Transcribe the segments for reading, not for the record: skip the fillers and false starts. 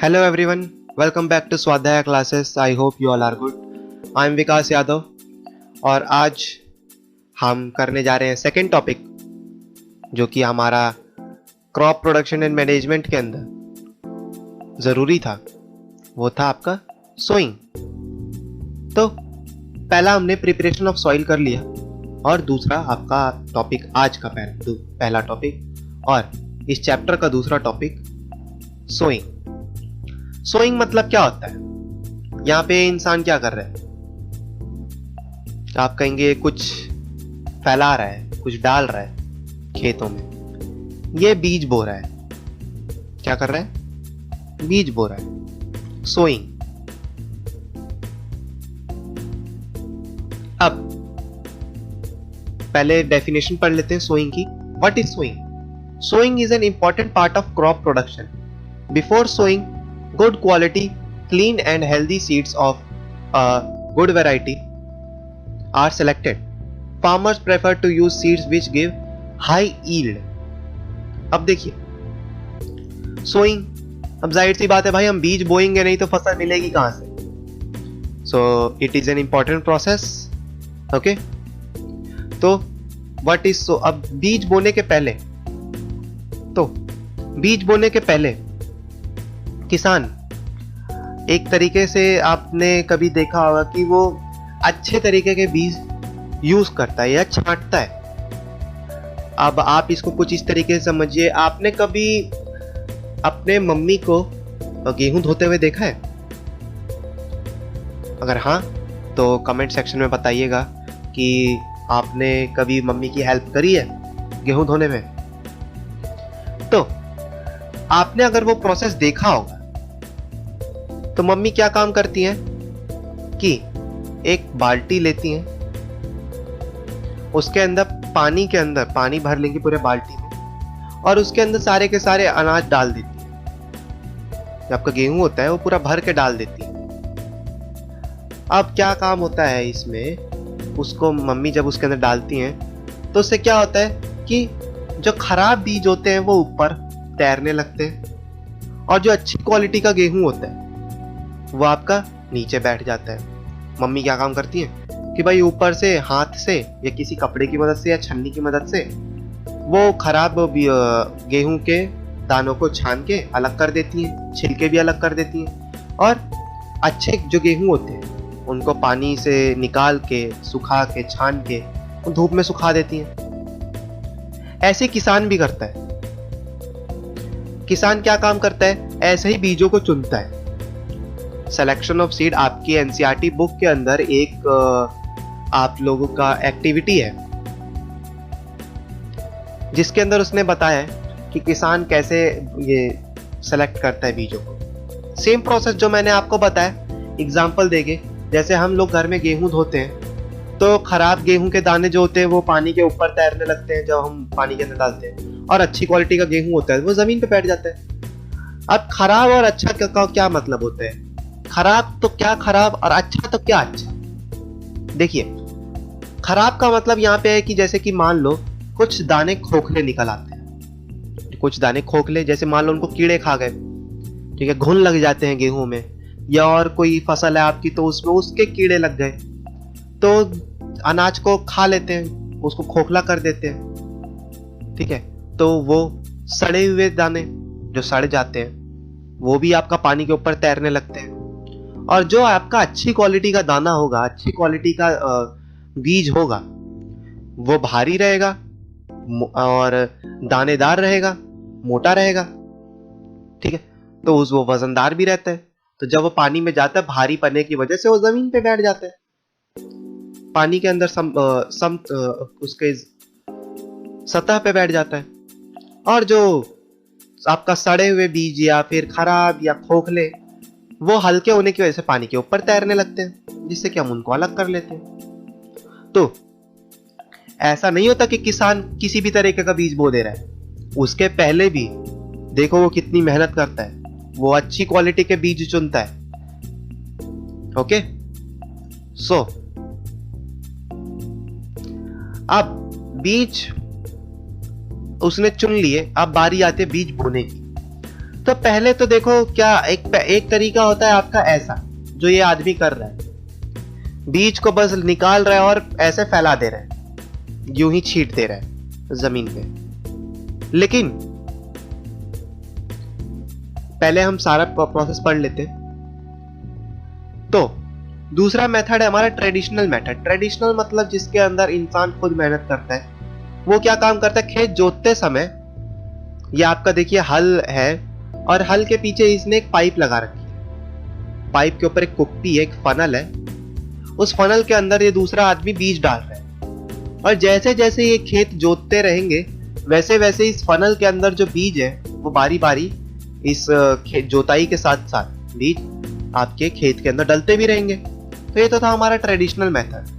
Hello everyone, welcome back to स्वाध्याय classes. I hope you all are good. I am विकास यादव और आज हम करने जा रहे हैं सेकेंड टॉपिक जो कि हमारा क्रॉप प्रोडक्शन एंड मैनेजमेंट के अंदर ज़रूरी था. वो था आपका सोइंग. तो पहला हमने प्रिपरेशन ऑफ सॉइल कर लिया और दूसरा आपका टॉपिक आज का पहला टॉपिक और इस चैप्टर का दूसरा टॉपिक सोइंग. सोइंग मतलब क्या होता है? यहाँ पे इंसान क्या कर रहा है? आप कहेंगे कुछ फैला रहा है, कुछ डाल रहा है खेतों में. ये बीज बो रहा है. क्या कर रहा है? बीज बो रहा है. सोइंग. अब पहले डेफिनेशन पढ़ लेते हैं सोइंग की. What is sowing? Sowing is an important part of crop production. Before sowing, good quality, clean and healthy seeds of a good variety are selected. Farmers prefer to use seeds which give high yield. अब देखिए sowing. अब जाहिर सी बात है भाई, हम बीज बोएंगे नहीं तो फसल मिलेगी कहां से? So it is an important process. Okay? तो what is so? अब बीज बोने के पहले किसान एक तरीके से आपने कभी देखा होगा कि वो अच्छे तरीके के बीज यूज करता है या छांटता है. अब आप इसको कुछ इस तरीके से समझिए. आपने कभी अपने मम्मी को गेहूं धोते हुए देखा है? अगर हाँ तो कमेंट सेक्शन में बताइएगा कि आपने कभी मम्मी की हेल्प करी है गेहूं धोने में. तो आपने अगर वो प्रोसेस देखा होगा तो मम्मी क्या काम करती हैं कि एक बाल्टी लेती हैं, उसके अंदर पानी भर लेंगी पूरे बाल्टी में और उसके अंदर सारे के सारे अनाज डाल देती हैं. जो आपका गेहूं होता है वो पूरा भर के डाल देती है. अब क्या काम होता है इसमें? उसको मम्मी जब उसके अंदर डालती हैं तो उससे क्या होता है कि जो खराब बीज होते हैं वो ऊपर तैरने लगते हैं और जो अच्छी क्वालिटी का गेहूं होता है वो आपका नीचे बैठ जाता है. मम्मी क्या काम करती है कि भाई ऊपर से हाथ से या किसी कपड़े की मदद से या छन्नी की मदद से वो खराब गेहूं के दानों को छान के अलग कर देती हैं, छिलके भी अलग कर देती हैं और अच्छे जो गेहूं होते हैं उनको पानी से निकाल के सुखा के छान के धूप में सुखा देती हैं. ऐसे किसान भी करता है. किसान क्या काम करता है? ऐसे ही बीजों को चुनता है. सिलेक्शन ऑफ सीड आपकी एनसीईआरटी बुक के अंदर एक आप लोगों का एक्टिविटी है जिसके अंदर उसने बताया कि किसान कैसे ये सेलेक्ट करता है बीजों को. सेम प्रोसेस जो मैंने आपको बताया एग्जांपल देके, जैसे हम लोग घर में गेहूं धोते हैं तो खराब गेहूं के दाने जो होते हैं वो पानी के ऊपर तैरने लगते हैं जब हम पानी के अंदर डालते हैं और अच्छी क्वालिटी का गेहूं होता है वो जमीन पे बैठ जाता है. अब खराब और अच्छा का क्या मतलब होता है? खराब तो क्या खराब और अच्छा तो क्या अच्छा? देखिए, खराब का मतलब यहाँ पे है कि जैसे कि मान लो कुछ दाने खोखले निकल आते हैं. कुछ दाने खोखले, जैसे मान लो उनको कीड़े खा गए, ठीक है, घुन लग जाते हैं गेहूं में, या और कोई फसल है आपकी तो उसमें उसके कीड़े लग गए तो अनाज को खा लेते हैं, उसको खोखला कर देते हैं. ठीक है, तो वो सड़े हुए दाने जो सड़ जाते हैं वो भी आपका पानी के ऊपर तैरने लगते हैं और जो आपका अच्छी क्वालिटी का दाना होगा, अच्छी क्वालिटी का बीज होगा, वो भारी रहेगा और दानेदार रहेगा, मोटा रहेगा. ठीक है, तो वो वजनदार भी रहता है. तो जब वो पानी में जाता है भारी पने की वजह से वो जमीन पे बैठ जाता है, पानी के अंदर उसके सतह पे बैठ जाता है. और जो आपका सड़े हुए बीज या फिर खराब या खोखले वो हल्के होने की वजह से पानी के ऊपर तैरने लगते हैं जिससे कि हम उनको अलग कर लेते हैं. तो ऐसा नहीं होता कि किसान किसी भी तरीके का बीज बो दे रहा है. उसके पहले भी देखो वो कितनी मेहनत करता है, वो अच्छी क्वालिटी के बीज चुनता है. ओके, सो अब बीज उसने चुन लिए. अब बारी आती है बीज बोने की. तो पहले तो देखो क्या एक तरीका होता है आपका ऐसा, जो ये आदमी कर रहा है, बीज को बस निकाल रहा है और ऐसे फैला दे रहा है, यूं ही छींट दे रहा है जमीन पे। लेकिन पहले हम सारा प्रोसेस पढ़ लेते हैं। तो दूसरा मेथड है हमारा ट्रेडिशनल मेथड। ट्रेडिशनल मतलब जिसके अंदर इंसान खुद मेहनत करता है। वो क्या काम करता है, खेत जोतते समय ये आपका देखिए हल है और हल के पीछे इसने एक पाइप लगा रखी है। पाइप के ऊपर एक कुप्पी है, एक फनल है। उस फनल के अंदर ये दूसरा आदमी बीज डाल रहा है और जैसे जैसे ये खेत जोतते रहेंगे वैसे वैसे इस फनल के अंदर जो बीज है वो बारी बारी इस जोताई के साथ साथ बीज आपके खेत के अंदर डलते भी रहेंगे। तो ये तो था हमारा ट्रेडिशनल मेथड।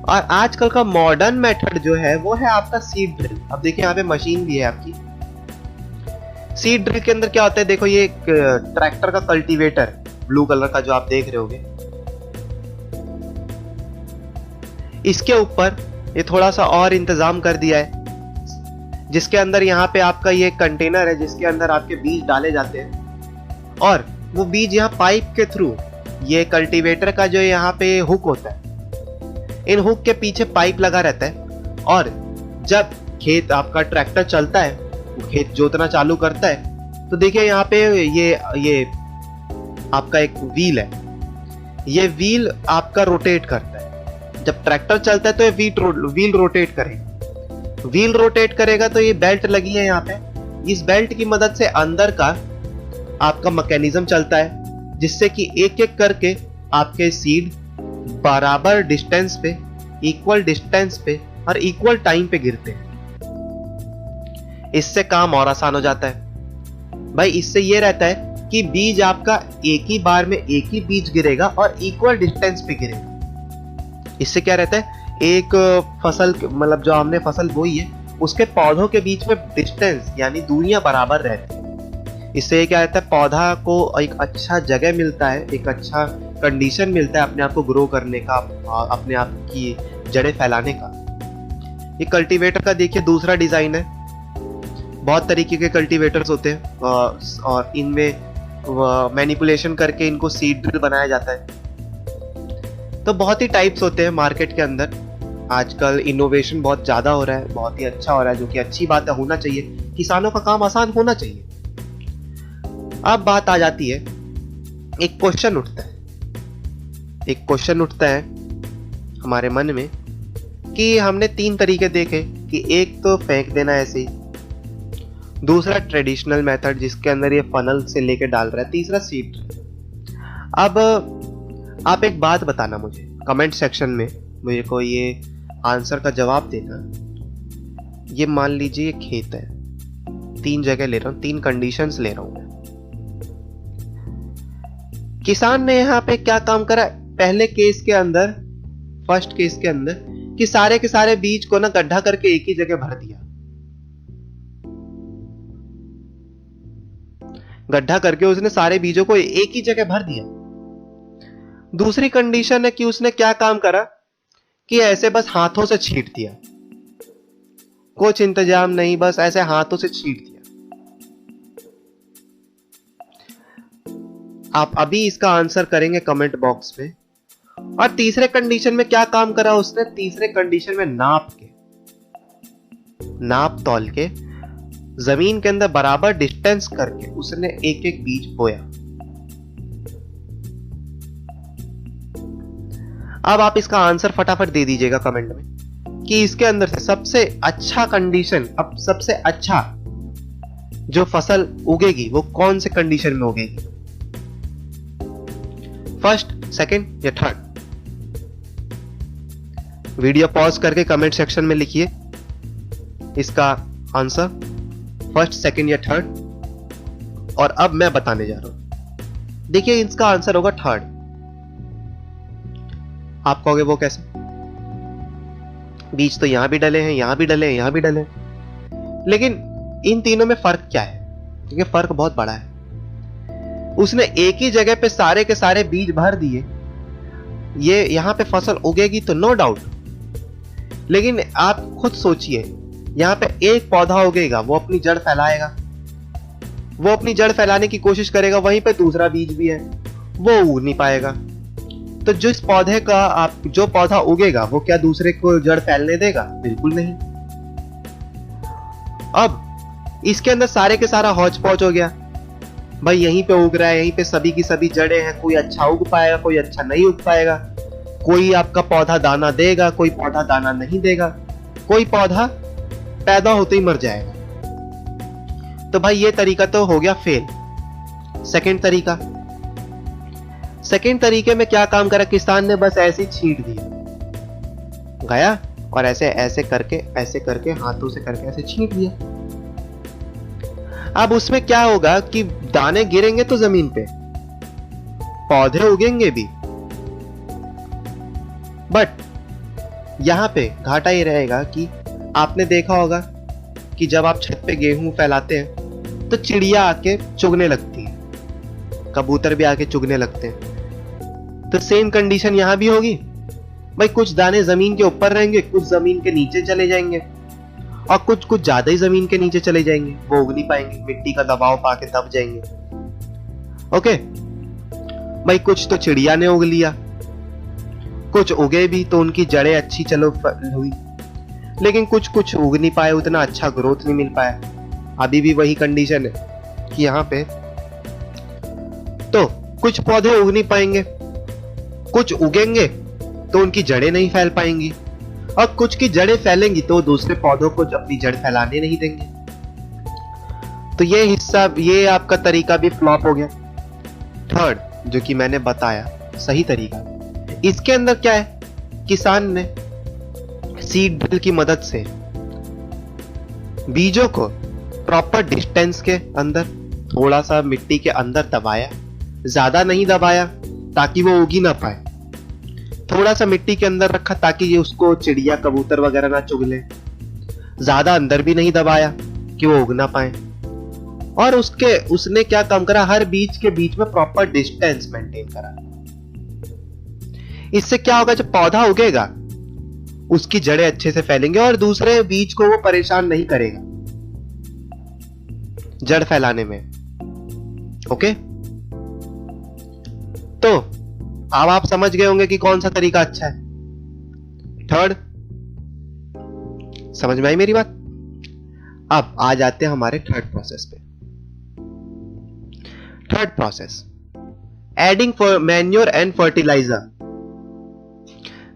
और आजकल का मॉडर्न मेथड जो है वो है आपका सीड ड्रिल। अब देखिए यहाँ पे मशीन भी है आपकी। सीड ड्रिल के अंदर क्या होता है, देखो ये एक ट्रैक्टर का कल्टीवेटर ब्लू कलर का जो आप देख रहे होगे, इसके ऊपर ये थोड़ा सा और इंतजाम कर दिया है, जिसके अंदर यहाँ पे आपका ये कंटेनर है जिसके अंदर आपके बीज डाले जाते हैं और वो बीज यहाँ पाइप के थ्रू, ये कल्टीवेटर का जो यहाँ पे हुक होता है, इन हुक के पीछे पाइप लगा रहता है और जब खेत आपका ट्रैक्टर चलता है, वो खेत जोतना चालू करता है, तो देखिए यहाँ पे ये आपका एक व्हील है। ये व्हील आपका रोटेट करता है। जब ट्रैक्टर चलता है तो ये व्हील रोटेट करेगा। व्हील रोटेट करेगा तो ये बेल्ट लगी है यहाँ पे। इस बेल्ट की मदद से अंदर का आपका मैकेनिज्म चलता है, जिससे कि एक एक करके आपके सीड बराबर डिस्टेंस पे, इक्वल डिस्टेंस पे और इक्वल टाइम पे गिरते हैं। इससे काम और आसान हो जाता है भाई। इससे ये रहता है कि बीज आपका एक ही बार में एक ही बीज गिरेगा और इक्वल डिस्टेंस पे गिरेगा। इससे क्या रहता है, एक फसल मतलब जो हमने फसल बोई है उसके पौधों के बीच में डिस्टेंस यानी दूरियां बराबर रहती है। इससे क्या रहता है, पौधा को एक अच्छा जगह मिलता है, एक अच्छा कंडीशन मिलता है अपने आप को ग्रो करने का, अपने आप की जड़ें फैलाने का। ये कल्टीवेटर का देखिए दूसरा डिजाइन है। बहुत तरीके के कल्टीवेटर्स होते हैं और इनमें मैनिपुलेशन करके इनको सीड ड्रिल बनाया जाता है। तो बहुत ही टाइप्स होते हैं मार्केट के अंदर। आजकल इनोवेशन बहुत ज्यादा हो रहा है, बहुत ही अच्छा हो रहा है, जो कि अच्छी बात है, होना चाहिए। किसानों का काम आसान होना चाहिए। अब बात आ जाती है, एक क्वेश्चन उठता है हमारे मन में कि हमने 3 तरीके देखे कि एक तो फेंक देना ऐसे ही, दूसरा ट्रेडिशनल मेथड जिसके अंदर ये फनल से लेके डाल रहा है, तीसरा सीड। अब आप एक बात बताना मुझे कमेंट सेक्शन में, मुझे को ये आंसर का जवाब देना। ये मान लीजिए ये खेत है, 3 जगह ले रहा हूं, 3 कंडीशंस ले रहा हूं मैं। किसान ने यहाँ पे क्या काम करा, पहले केस के अंदर, फर्स्ट केस के अंदर, कि सारे के सारे बीज को ना गड्ढा करके एक ही जगह भर दिया। गड्ढा करके उसने सारे बीजों को एक ही जगह भर दिया। दूसरी कंडीशन है कि उसने क्या काम करा कि ऐसे बस हाथों से छींट दिया, कुछ इंतजाम नहीं, बस ऐसे हाथों से छींट दिया। आप अभी इसका आंसर करेंगे कमेंट बॉक्स में। और तीसरे कंडीशन में क्या काम करा उसने, तीसरे कंडीशन में नाप तौल के जमीन के अंदर बराबर डिस्टेंस करके उसने एक एक बीज बोया। अब आप इसका आंसर फटाफट दे दीजिएगा कमेंट में कि इसके अंदर से सबसे अच्छा कंडीशन, अब सबसे अच्छा जो फसल उगेगी वो कौन से कंडीशन में उगेगी, फर्स्ट, सेकंड या थर्ड। वीडियो पॉज करके कमेंट सेक्शन में लिखिए इसका आंसर, फर्स्ट, सेकंड या थर्ड। और अब मैं बताने जा रहा हूं। देखिए इसका आंसर होगा थर्ड। आप कहोगे वो कैसे, बीज तो यहां भी डले हैं, यहां भी डले हैं, यहां भी डले हैं। लेकिन इन तीनों में फर्क क्या है, क्योंकि फर्क बहुत बड़ा है। उसने एक ही जगह पे सारे के सारे बीज भर दिए, ये यहां पे फसल उगेगी तो नो डाउट। लेकिन आप खुद सोचिए, यहां पे एक पौधा उगेगा, वो अपनी जड़ फैलाएगा, वो अपनी जड़ फैलाने की कोशिश करेगा, वहीं पे दूसरा बीज भी है, वो उग नहीं पाएगा। तो जिस पौधे का जो पौधा उगेगा वो क्या दूसरे को जड़ फैलने देगा? बिल्कुल नहीं। अब इसके अंदर सारे के सारा हौच पौच हो गया भाई, यहीं पे उग रहा है, यहीं पे सभी की सभी जड़ें हैं, कोई अच्छा उग पाएगा, कोई अच्छा नहीं उग पाएगा, कोई आपका पौधा दाना देगा, कोई पौधा दाना नहीं देगा, कोई पौधा पैदा होते ही मर जाएगा। तो भाई ये तरीका तो हो गया फेल। सेकंड तरीके में क्या काम करा किसान ने? बस ऐसे ही छींट दिया, गया और ऐसे करके हाथों से करके ऐसे छींट दिया। अब उसमें क्या होगा कि दाने गिरेंगे तो जमीन पे, पौधे उगेंगे भी, बट यहां पे घाटा ये रहेगा कि आपने देखा होगा कि जब आप छत पे गेहूं फैलाते हैं तो चिड़िया आके चुगने लगती है, कबूतर भी आके चुगने लगते हैं। तो सेम कंडीशन यहां भी होगी भाई, कुछ दाने जमीन के ऊपर रहेंगे, कुछ जमीन के नीचे चले जाएंगे, और कुछ ज्यादा ही जमीन के नीचे चले जाएंगे, वो उग नहीं पाएंगे, मिट्टी का दबाव पाके दब जाएंगे। ओके भाई, कुछ तो चिड़िया ने उग लिया, कुछ उगे भी तो उनकी जड़ें अच्छी चलो हुई, लेकिन कुछ उग नहीं पाए, उतना अच्छा ग्रोथ नहीं मिल पाया। अभी भी वही कंडीशन है कि यहाँ पे तो कुछ पौधे उग नहीं पाएंगे, कुछ उगेंगे तो उनकी जड़ें नहीं फैल पाएंगी, और कुछ की जड़ें फैलेंगी तो दूसरे पौधों को अपनी जड़ फैलाने नहीं देंगे। तो ये हिस्सा, ये आपका तरीका भी फ्लॉप हो गया। थर्ड जो कि मैंने बताया सही तरीका, इसके अंदर क्या है, किसान ने सीड ड्रिल की मदद से बीजों को प्रॉपर डिस्टेंस के अंदर थोड़ा सा मिट्टी के अंदर दबाया, ज्यादा नहीं दबाया ताकि वो उगी ना पाए, थोड़ा सा मिट्टी के अंदर रखा ताकि ये उसको चिड़िया कबूतर वगैरह ना चुग ले, ज्यादा अंदर भी नहीं दबाया कि वो उग ना पाए। और उसने क्या काम करा, हर बीज के बीच में प्रॉपर डिस्टेंस मेंटेन करा। इससे क्या होगा, जब पौधा उगेगा उसकी जड़ें अच्छे से फैलेंगे और दूसरे बीज को वो परेशान नहीं करेगा जड़ फैलाने में। ओके, तो अब आप समझ गए होंगे कि कौन सा तरीका अच्छा है। थर्ड, समझ में आई मेरी बात? अब आ जाते हैं हमारे थर्ड प्रोसेस पे। Third process, adding for manure and fertiliser.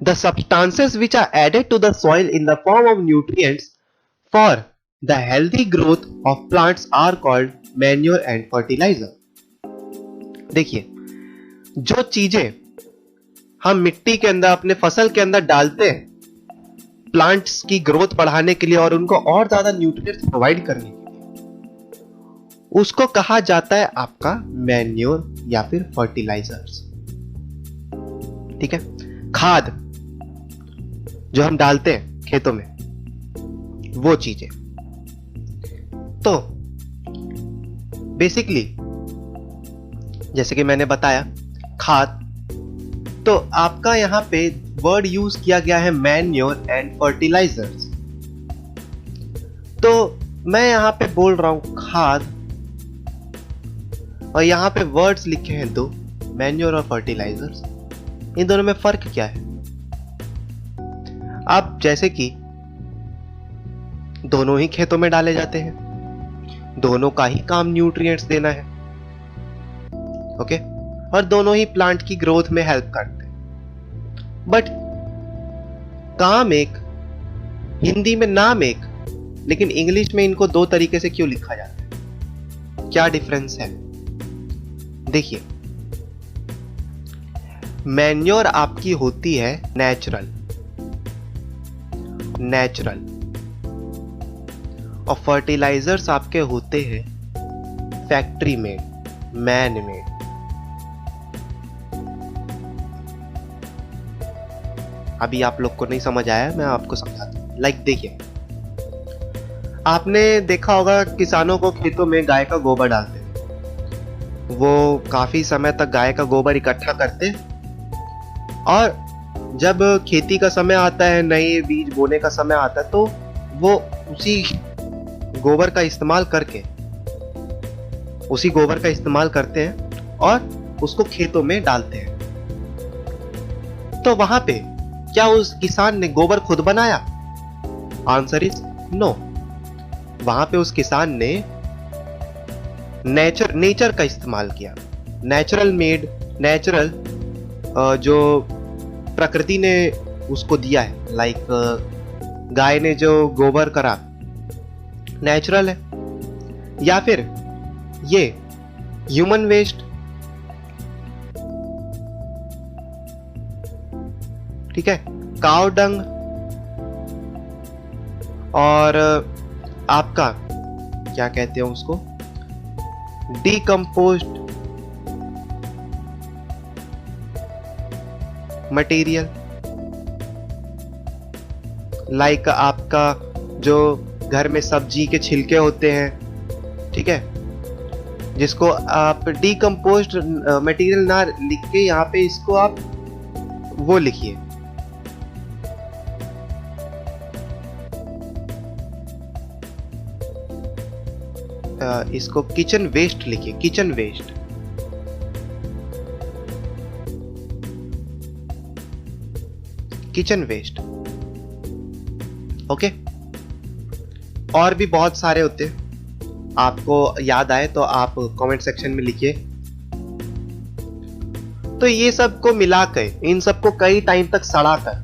The substances which are added to the soil in the form of nutrients for the healthy growth of plants are called manure and fertilizer. देखिए, जो चीजें हम मिट्टी के अंदर अपने फसल के अंदर डालते हैं प्लांट्स की ग्रोथ बढ़ाने के लिए और उनको और ज्यादा न्यूट्रिएंट्स प्रोवाइड करने के लिए, उसको कहा जाता है आपका मैन्योर या फिर फर्टिलाइजर्स। ठीक है, खाद जो हम डालते हैं खेतों में, वो चीजें। तो बेसिकली जैसे कि मैंने बताया खाद, तो आपका यहां पे वर्ड यूज किया गया है मैन्योर एंड फर्टिलाइजर्स। तो मैं यहां पे बोल रहा हूं खाद, और यहां पे वर्ड्स लिखे हैं दो, मैन्योर और फर्टिलाइजर्स। इन दोनों में फर्क क्या है? अब जैसे कि दोनों ही खेतों में डाले जाते हैं, दोनों का ही काम न्यूट्रिएंट्स देना है, ओके, और दोनों ही प्लांट की ग्रोथ में हेल्प करते हैं, बट काम एक, हिंदी में नाम एक, लेकिन इंग्लिश में इनको दो तरीके से क्यों लिखा जाता है? क्या डिफरेंस है? देखिए, मैन्योर आपकी होती है नेचुरल, और फर्टिलाइजर्स आपके होते हैं फैक्ट्री मेड, मैन मेड। अभी आप लोग को नहीं समझ आया, मैं आपको समझाता हूं। लाइक देखिए, आपने देखा होगा किसानों को खेतों में गाय का गोबर डालते हैं, वो काफी समय तक गाय का गोबर इकट्ठा करते हैं, और जब खेती का समय आता है, नए बीज बोने का समय आता है, तो वो उसी गोबर का इस्तेमाल करके उसी गोबर का इस्तेमाल करते हैं और उसको खेतों में डालते हैं। तो वहां पे क्या उस किसान ने गोबर खुद बनाया? Answer is no. वहां पे उस किसान ने नेचर का इस्तेमाल किया। नेचुरल जो प्रकृति ने उसको दिया है, लाइक गाय ने जो गोबर करा नेचुरल है, या फिर ये ह्यूमन वेस्ट। ठीक है, काव डंग और आपका क्या कहते हैं उसको, डिकम्पोज्ड मटेरियल, लाइक आपका जो घर में सब्जी के छिलके होते हैं, ठीक है, जिसको आप डिकम्पोज्ड मटेरियल ना लिख के यहाँ पे इसको आप वो लिखिए, इसको किचन वेस्ट लिखिए, kitchen waste. Kitchen waste, okay. और भी बहुत सारे होते हैं, आपको याद आए तो आप कमेंट सेक्शन में लिखिए। तो ये सब को मिलाकर, इन सबको कई टाइम तक सड़ाकर,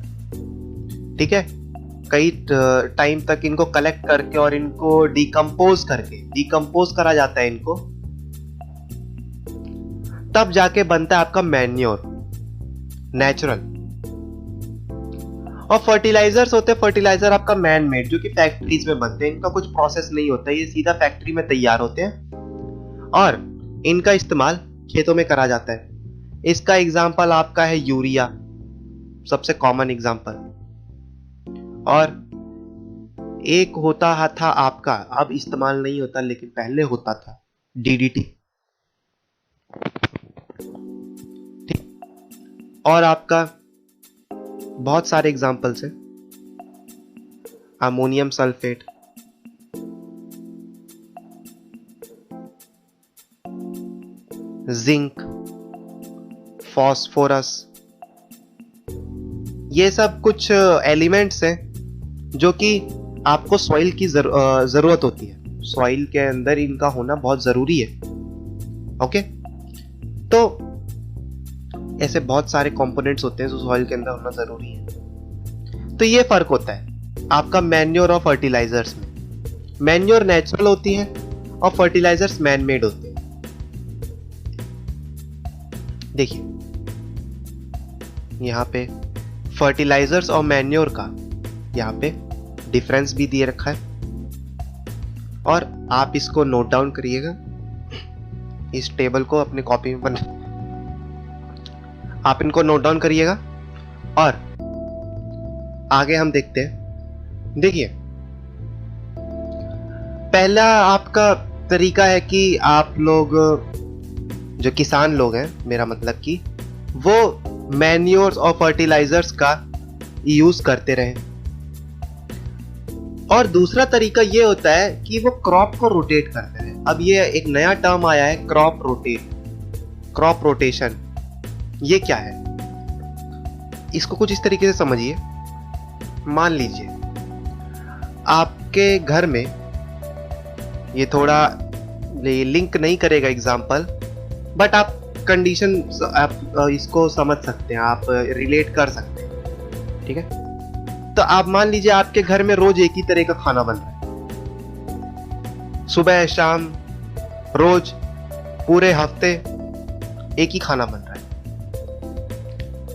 ठीक है, कई टाइम तक इनको कलेक्ट करके और इनको डिकम्पोज करा जाता है इनको, तब जाके बनता है आपका मैन्योर, नेचुरल। और फर्टिलाइजर्स होते हैं, फर्टिलाइजर आपका मैन मेड, जो कि फैक्ट्रीज में बनते हैं, इनका कुछ प्रोसेस नहीं होता, ये सीधा फैक्ट्री में तैयार होते हैं और इनका इस्तेमाल खेतों में करा जाता है। इसका एग्जाम्पल आपका है यूरिया, सबसे कॉमन एग्जाम्पल। और एक होता था आपका, अब इस्तेमाल नहीं होता लेकिन पहले होता था, डीडीटी। ठीक, और आपका बहुत सारे एग्जाम्पल्स हैं, अमोनियम सल्फेट, जिंक, फास्फोरस, ये सब कुछ एलिमेंट्स हैं जो कि आपको सॉइल की जरूरत होती है, सॉइल के अंदर इनका होना बहुत जरूरी है, ओके। तो ऐसे बहुत सारे कंपोनेंट्स होते हैं जो सॉइल के अंदर होना जरूरी है। तो ये फर्क होता है आपका मैन्योर और फर्टिलाइजर्स में। मैन्योर नेचुरल होती है और फर्टिलाइजर्स मैन मेड होते हैं। देखिए यहां पे फर्टिलाइजर्स और मैन्योर का यहाँ पे डिफरेंस भी दिए रखा है, और आप इसको नोट डाउन करिएगा, इस टेबल को अपनी कॉपी में आप इनको नोट डाउन करिएगा। और आगे हम देखते हैं। देखिए पहला आपका तरीका है कि आप लोग जो किसान लोग हैं, मेरा मतलब कि वो मैन्योर्स और फर्टिलाइजर्स का यूज करते रहें। और दूसरा तरीका ये होता है कि वो क्रॉप को रोटेट करते रहें। अब ये एक नया टर्म आया है, क्रॉप रोटेशन। ये क्या है, इसको कुछ इस तरीके से समझिए। मान लीजिए आपके घर में, ये थोड़ा लिंक नहीं करेगा एग्जाम्पल, बट आप कंडीशन आप इसको समझ सकते हैं, आप रिलेट कर सकते हैं, ठीक है। तो आप मान लीजिए आपके घर में रोज एक ही तरह का खाना बन रहा है, सुबह शाम रोज पूरे हफ्ते एक ही खाना बन रहा है।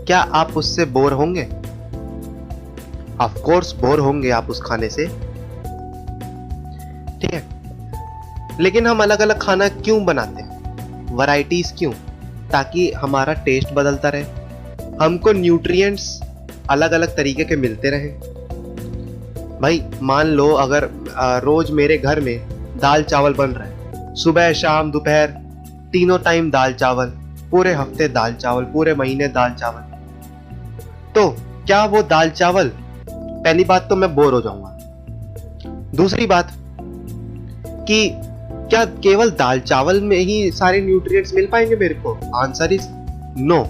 क्या आप उससे बोर होंगे? ऑफ कोर्स बोर होंगे आप उस खाने से, ठीक है। लेकिन हम अलग अलग खाना क्यों बनाते हैं, वैरायटीज क्यों? ताकि हमारा टेस्ट बदलता रहे, हमको न्यूट्रिएंट्स अलग अलग तरीके के मिलते रहे। भाई मान लो अगर रोज मेरे घर में दाल चावल बन रहा है, सुबह शाम दोपहर तीनों टाइम दाल चावल, पूरे हफ्ते दाल चावल, पूरे महीने दाल चावल, तो क्या वो दाल चावल, पहली बात तो मैं बोर हो जाऊंगा। दूसरी बात कि क्या केवल दाल चावल में ही सारे न्यूट्रिएंट्स मिल पाएंगे मेरे को? Answer is no.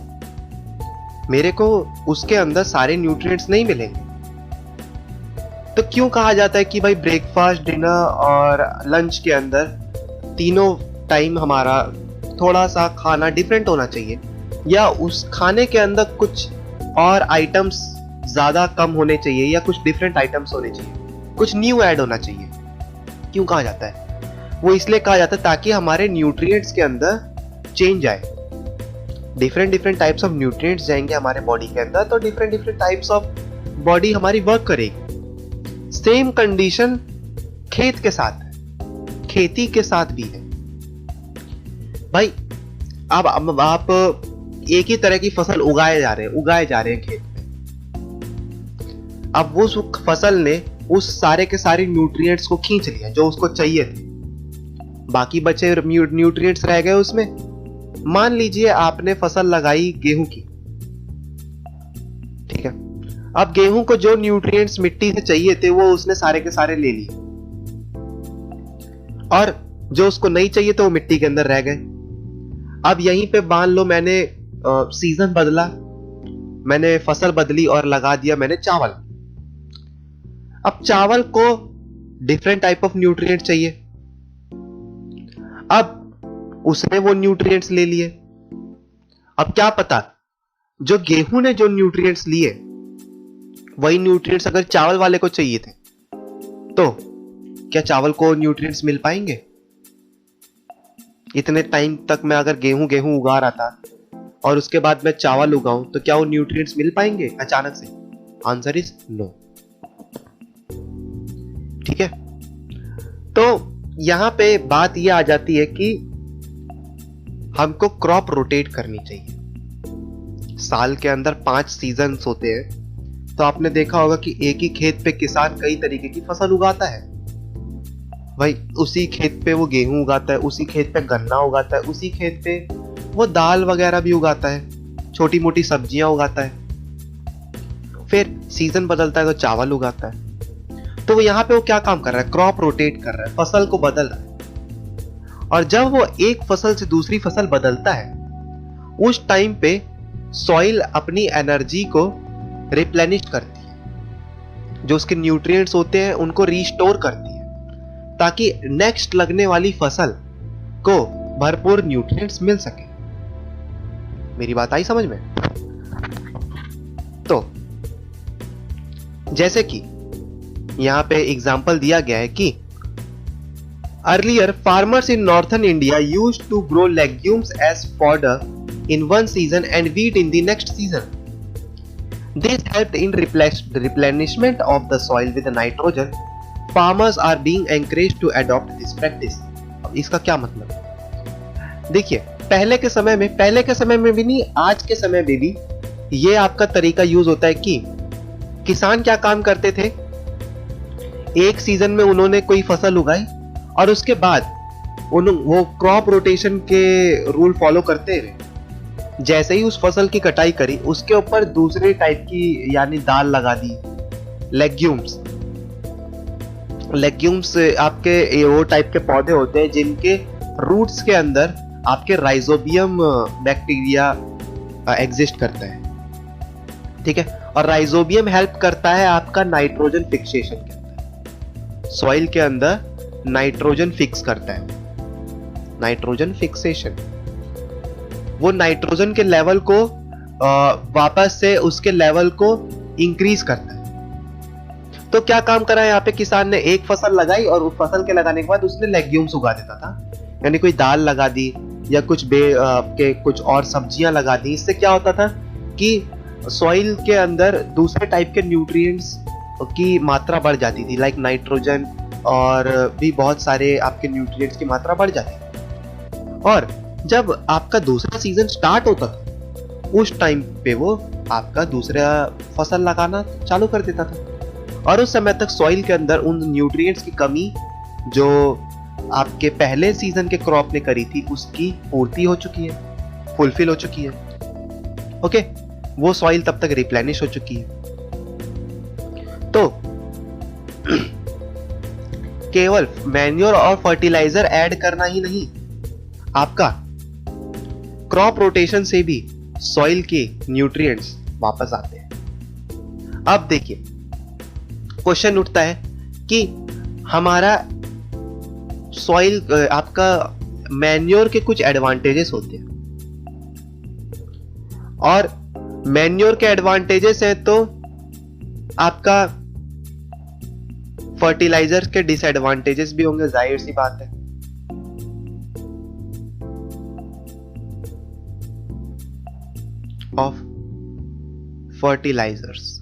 मेरे को उसके अंदर सारे न्यूट्रिएंट्स नहीं मिलेंगे। तो क्यों कहा जाता है कि भाई ब्रेकफास्ट, डिनर और लंच के अंदर तीनों टाइम हमारा थोड़ा सा खाना डिफरेंट होना चाहिए, या उस खाने के अंदर कुछ और आइटम्स ज्यादा कम होने चाहिए, या कुछ डिफरेंट आइटम्स होने चाहिए, कुछ न्यू ऐड होना चाहिए? क्यों कहा जाता है? वो इसलिए कहा जाता है ताकि हमारे न्यूट्रिएंट्स के अंदर चेंज आए। Different different types of nutrients जाएंगे हमारे बॉडी के अंदर, तो different different types of body हमारी वर्क करेगी। सेम कंडीशन खेत के साथ है, खेती के साथ भी है भाई। अब आप एक ही तरह की फसल उगाए जा रहे हैं खेत में। अब वो फसल ने उस सारे के सारे न्यूट्रिएंट्स को खींच लिया जो उसको चाहिए थे, बाकी बचे न्यूट्रिएंट्स रह गए उसमें। मान लीजिए आपने फसल लगाई गेहूं की, ठीक है। अब गेहूं को जो न्यूट्रिएंट्स मिट्टी से चाहिए थे वो उसने सारे के सारे ले लिए, और जो उसको नहीं चाहिए तो वो मिट्टी के अंदर रह गए। अब यहीं पे मान लो मैंने सीजन बदला, मैंने फसल बदली और लगा दिया मैंने चावल। अब चावल को डिफरेंट टाइप ऑफ न्यूट्रिएंट चाहिए, अब उसने वो न्यूट्रिएंट्स ले लिए। अब क्या पता जो गेहूं ने जो न्यूट्रिएंट्स लिए वही न्यूट्रिएंट्स अगर चावल वाले को चाहिए थे, तो क्या चावल को न्यूट्रिएंट्स मिल पाएंगे? इतने टाइम तक मैं अगर गेहूं उगा रहा था और उसके बाद मैं चावल उगाऊं, तो क्या वो न्यूट्रिएंट्स मिल पाएंगे अचानक से? Answer is no. ठीक है, तो यहां पे बात यह आ जाती है कि हमको क्रॉप रोटेट करनी चाहिए। साल के अंदर 5 सीजन्स होते हैं, तो आपने देखा होगा कि एक ही खेत पे किसान कई तरीके की फसल उगाता है भाई। उसी खेत पे वो गेहूं उगाता है, उसी खेत पे गन्ना उगाता है, उसी खेत पे वो दाल वगैरह भी उगाता है, छोटी मोटी सब्जियां उगाता है। फिर सीजन बदलता है तो चावल उगाता है। तो वो यहां पे वो क्या काम कर रहा है? क्रॉप रोटेट कर रहा है, फसल को बदल रहा है। और जब वो एक फसल से दूसरी फसल बदलता है, उस टाइम पे सॉइल अपनी एनर्जी को रिप्लेनिश करती है, जो उसके न्यूट्रिएंट्स होते हैं उनको रिस्टोर करती है, ताकि नेक्स्ट लगने वाली फसल को भरपूर न्यूट्रिएंट्स मिल सके। मेरी बात आई समझ में? तो जैसे कि यहां पे एग्जांपल दिया गया है कि earlier farmers in northern India used to grow legumes as fodder in one season and wheat in the next season. This helped in replenishment of the soil with the nitrogen. Farmers are being encouraged to adopt this practice. अब इसका क्या मतलब है? देखिए, पहले के समय में भी नहीं, आज के समय में भी ये आपका तरीका यूज होता है कि किसान क्या काम करते थे, एक सीजन में उन्होंने कोई फसल उगाई और उसके बाद वो क्रॉप रोटेशन के रूल फॉलो करते हुए जैसे ही उस फसल की कटाई करी, उसके ऊपर दूसरे टाइप की यानी दाल लगा दी, लेग्यूम्स आपके वो टाइप के पौधे होते हैं जिनके रूट्स के अंदर आपके राइजोबियम बैक्टीरिया एग्जिस्ट करता है, ठीक है। और राइजोबियम हेल्प करता है आपका नाइट्रोजन फिक्सेशन के अंदर, सॉइल के अंदर नाइट्रोजन फिक्स करता है, नाइट्रोजन फिक्सेशन। वो नाइट्रोजन के लेवल को वापस से उसके लेवल को इंक्रीज करता है। तो क्या काम करा है यहाँ पे किसान ने, एक फसल लगाई और उस फसल के लगाने के बाद उसने लेग्यूम्स उगा देता था, यानी कोई दाल लगा दी या कुछ और सब्जियां लगा दी। इससे क्या होता था कि सॉइल के अंदर दूसरे टाइप के न्यूट्रिएंट्स की मात्रा बढ़ जाती थी, लाइक नाइट्रोजन और भी बहुत सारे आपके न्यूट्रिएंट्स की मात्रा बढ़ जाती थी। और जब आपका दूसरा सीजन स्टार्ट होता था, उस टाइम पे वो आपका दूसरा फसल लगाना चालू कर देता था, और उस समय तक सॉइल के अंदर उन न्यूट्रिएंट्स की कमी जो आपके पहले सीजन के क्रॉप ने करी थी उसकी पूर्ति हो चुकी है, फुलफिल हो चुकी है। ओके, वो सॉइल तब तक रिप्लेनिश हो चुकी है। तो केवल मैन्योर और फर्टिलाइजर ऐड करना ही नहीं, आपका क्रॉप रोटेशन से भी सॉइल के न्यूट्रिएंट्स वापस आते हैं। अब देखिए क्वेश्चन उठता है कि हमारा सॉइल, आपका मैन्योर के कुछ एडवांटेजेस होते हैं, और मैन्योर के एडवांटेजेस है तो आपका फर्टिलाइजर के डिसएडवांटेजेस भी होंगे, जाहिर सी बात है। ऑफ फर्टिलाइजर्स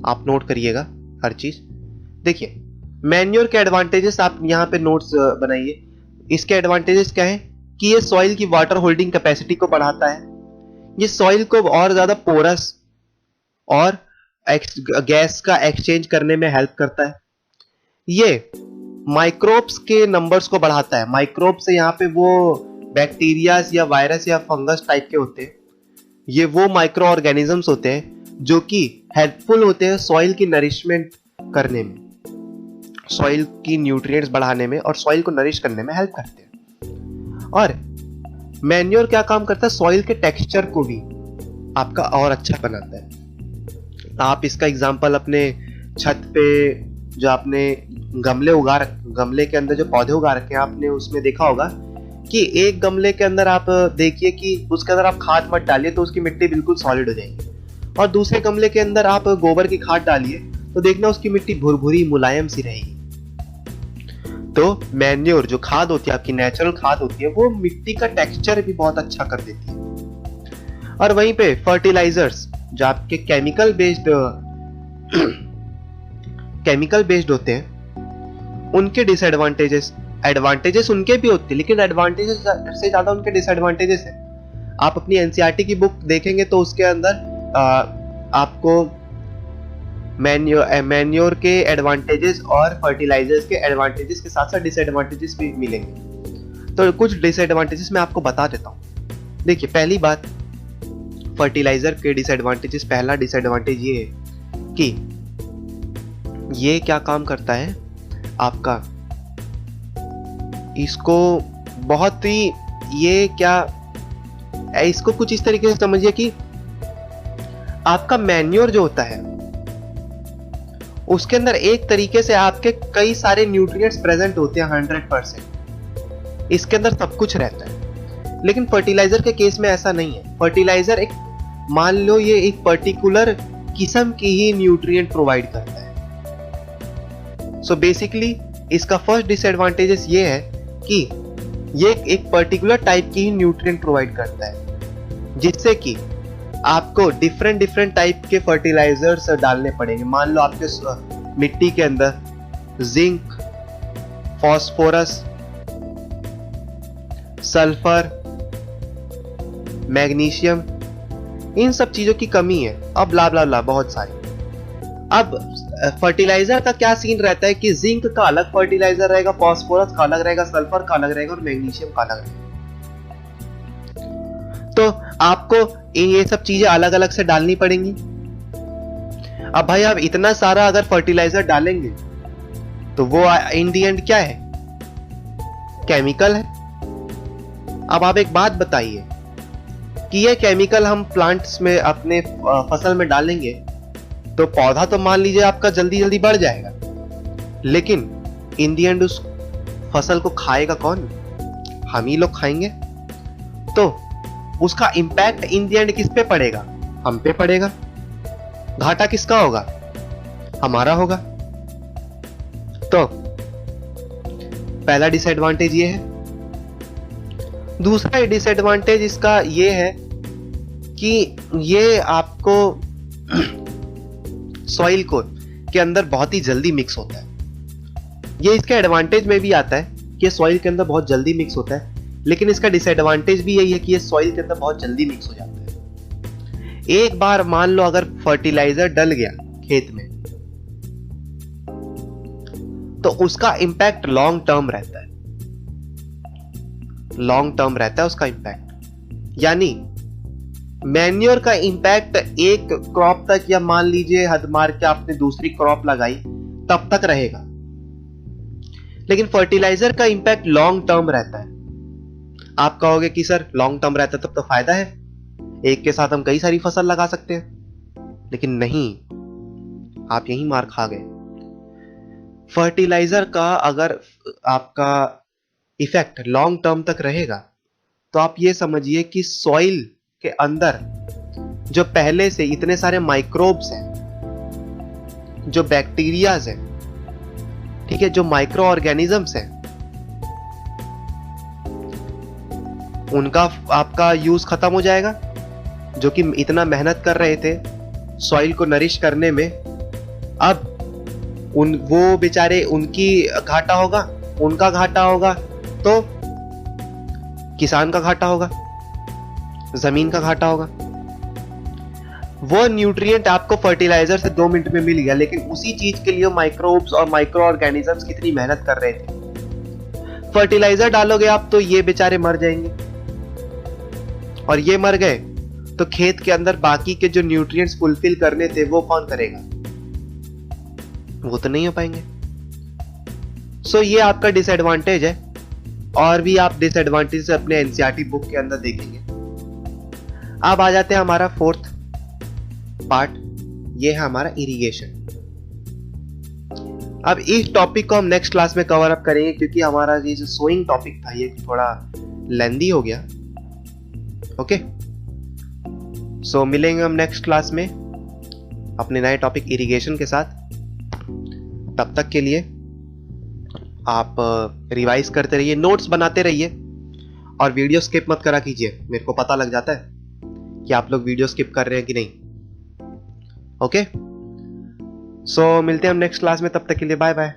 आप नोट करिएगा हर चीज। देखिए मैन्योर के एडवांटेजेस आप यहां पे नोट्स बनाइए। इसके एडवांटेजेस क्या है कि ये सॉइल की वाटर होल्डिंग कैपेसिटी को बढ़ाता है, ये सॉइल को और ज्यादा पोरस और गैस का एक्सचेंज करने में हेल्प करता है, ये माइक्रोब्स के नंबर्स को बढ़ाता है। माइक्रोब से यहाँ पे वो बैक्टीरियाज या वायरस या फंगस टाइप के होते हैं, ये वो माइक्रो ऑर्गेनिजम्स होते हैं जो कि हेल्पफुल होते हैं सॉइल की नरिशमेंट करने में, सॉइल की न्यूट्रिएंट्स बढ़ाने में और सॉइल को नरिश करने में हेल्प करते हैं। और मैन्योर क्या काम करता है, सॉइल के टेक्सचर को भी आपका और अच्छा बनाता है। आप इसका एग्जांपल अपने छत पे जो आपने गमले के अंदर जो पौधे उगा रखे हैं, आपने उसमें देखा होगा कि एक गमले के अंदर आप देखिए कि उसके अंदर आप खाद मत डालिए तो उसकी मिट्टी बिल्कुल सॉलिड हो जाएगी, और दूसरे गमले के अंदर आप गोबर की खाद डालिए तो देखना उसकी मिट्टी भुरभुरी मुलायम सी रहेगी। तो मैन्योर जो खाद होती है, आपकी नेचुरल खाद होती है, वो मिट्टी का टेक्सचर भी बहुत अच्छा कर देती है। और वहीं पे फर्टिलाइजर्स जो आपके केमिकल बेस्ड होते हैं, उनके एडवांटेजेस उनके भी होते हैं, लेकिन एडवांटेजेस से ज्यादा उनके डिसएडवांटेजेस है। आप अपनी एनसीईआरटी की बुक देखेंगे तो उसके अंदर आपको मैन्योर के एडवांटेजेस और फर्टिलाइजर्स के एडवांटेजेस के साथ साथ डिसएडवांटेजेस भी मिलेंगे। तो कुछ डिसएडवांटेजेस मैं आपको बता देता हूं। देखिए पहली बात, फर्टिलाइजर के डिसएडवांटेजेस, पहला डिसएडवांटेज ये है कि ये क्या काम करता है आपका, इसको बहुत ही, ये क्या, इसको कुछ इस तरीके से समझिए कि आपका मैन्योर जो होता है उसके अंदर एक तरीके से आपके कई सारे न्यूट्रिएंट्स प्रेजेंट होते हैं 100%, इसके अंदर सब कुछ रहता है। लेकिन फर्टिलाइजर के केस में ऐसा नहीं है। फर्टिलाइजर एक, मान लो ये एक पर्टिकुलर किस्म की ही न्यूट्रिएंट प्रोवाइड करता है। सो बेसिकली इसका फर्स्ट डिसएडवांटेजेस ये है कि ये एक पर्टिकुलर टाइप की ही न्यूट्रिएंट प्रोवाइड करता है, जिससे कि आपको डिफरेंट टाइप के फर्टिलाइजर्स डालने पड़ेंगे। मान लो आपके मिट्टी के अंदर जिंक, फास्फोरस, सल्फर, मैग्नीशियम, इन सब चीजों की कमी है, अब ब्ला ब्ला ब्ला बहुत सारी। अब फर्टिलाइजर का क्या सीन रहता है कि जिंक का अलग फर्टिलाइजर रहेगा, फास्फोरस का अलग रहेगा, सल्फर का अलग रहेगा और मैग्नीशियम का अलग रहेगा। तो आपको ये सब चीजें अलग अलग से डालनी पड़ेंगी। अब भाई आप इतना सारा अगर फर्टिलाइजर डालेंगे तो वो इन दी एंड क्या है, केमिकल है। अब आप एक बात बताइए कि ये केमिकल हम प्लांट्स में, अपने फसल में डालेंगे तो पौधा तो मान लीजिए आपका जल्दी जल्दी बढ़ जाएगा, लेकिन इन दी एंड उस फसल को खाएगा कौन, हम ही लोग खाएंगे। तो उसका इंपैक्ट इन दी एंड किस पे पड़ेगा, हम पे पड़ेगा। घाटा किसका होगा, हमारा होगा। तो पहला डिसएडवांटेज ये है। दूसरा डिसएडवांटेज इसका ये है कि ये आपको सॉइल को के अंदर बहुत ही जल्दी मिक्स होता है। ये इसके एडवांटेज में भी आता है कि सॉइल के अंदर बहुत जल्दी मिक्स होता है, लेकिन इसका डिसएडवांटेज भी यही है कि ये सॉइल के अंदर बहुत जल्दी मिक्स हो जाता है। एक बार मान लो अगर फर्टिलाइजर डल गया खेत में तो उसका इंपैक्ट लॉन्ग टर्म रहता है, लॉन्ग टर्म रहता है उसका इंपैक्ट। यानी मैन्योर का इंपैक्ट एक क्रॉप तक, या मान लीजिए हद मार के आपने दूसरी क्रॉप लगाई तब तक रहेगा, लेकिन फर्टिलाइजर का इंपैक्ट लॉन्ग टर्म रहता है। आप कहोगे कि सर लॉन्ग टर्म रहता है तब तो फायदा है, एक के साथ हम कई सारी फसल लगा सकते हैं, लेकिन नहीं, आप यही मार खा गए। फर्टिलाइजर का अगर आपका इफेक्ट लॉन्ग टर्म तक रहेगा तो आप ये समझिए कि सॉइल के अंदर जो पहले से इतने सारे माइक्रोब्स हैं, जो बैक्टीरियाज हैं, ठीक है, जो माइक्रो ऑर्गेनिजम्स हैं, उनका आपका यूज खत्म हो जाएगा, जो कि इतना मेहनत कर रहे थे सॉइल को नरिश करने में। अब वो बेचारे, उनकी घाटा होगा, उनका घाटा होगा, तो किसान का घाटा होगा, जमीन का घाटा होगा। वो न्यूट्रिएंट आपको फर्टिलाइजर से 2 मिनट में मिल गया, लेकिन उसी चीज के लिए माइक्रोब्स और माइक्रो ऑर्गेनिजम्स कितनी मेहनत कर रहे थे। फर्टिलाइजर डालोगे आप तो ये बेचारे मर जाएंगे, और ये मर गए तो खेत के अंदर बाकी के जो न्यूट्रिएंट्स फुलफिल करने थे वो कौन करेगा? वो तो नहीं हो पाएंगे। सो ये आपका डिसएडवांटेज है, और भी आप डिसएडवांटेज अपने एनसीईआरटी बुक के अंदर देखेंगे। अब आ जाते हैं हमारा 4th पार्ट, ये है हमारा इरिगेशन। अब इस टॉपिक को हम नेक्स्ट क्लास में कवर अप करेंगे, क्योंकि हमारा ये जो सोइंग टॉपिक था ये थोड़ा लेंदी हो गया। ओके, सो मिलेंगे हम नेक्स्ट क्लास में अपने नए टॉपिक इरिगेशन के साथ। तब तक के लिए आप रिवाइज करते रहिए, नोट्स बनाते रहिए, और वीडियो स्किप मत करा कीजिए। मेरे को पता लग जाता है कि आप लोग वीडियो स्किप कर रहे हैं कि नहीं। ओके, सो मिलते हैं हम नेक्स्ट क्लास में, तब तक के लिए बाय बाय।